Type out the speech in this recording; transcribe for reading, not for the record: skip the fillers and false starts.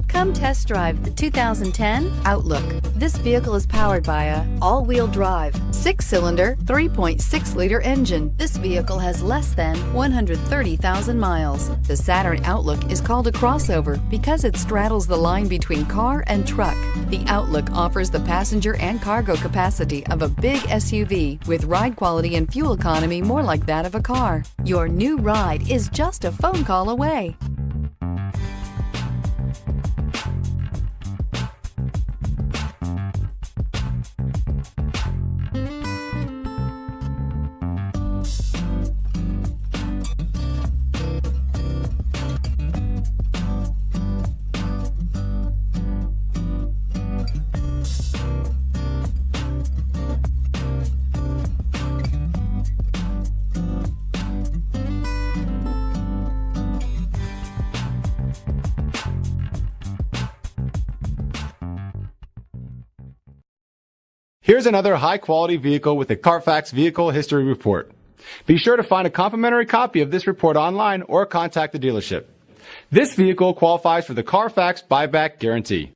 Come test drive the 2010 Outlook. This vehicle is powered by a all-wheel drive, 6-cylinder, 3.6-liter engine. This vehicle has less than 130,000 miles. The Saturn Outlook is called a crossover because it straddles the line between car and truck. The Outlook offers the passenger and cargo capacity of a big SUV with ride quality and fuel economy more like that of a car. Your new ride is just a phone call away. Here's another high-quality vehicle with a Carfax Vehicle History Report. Be sure to find a complimentary copy of this report online or contact the dealership. This vehicle qualifies for the Carfax Buyback Guarantee.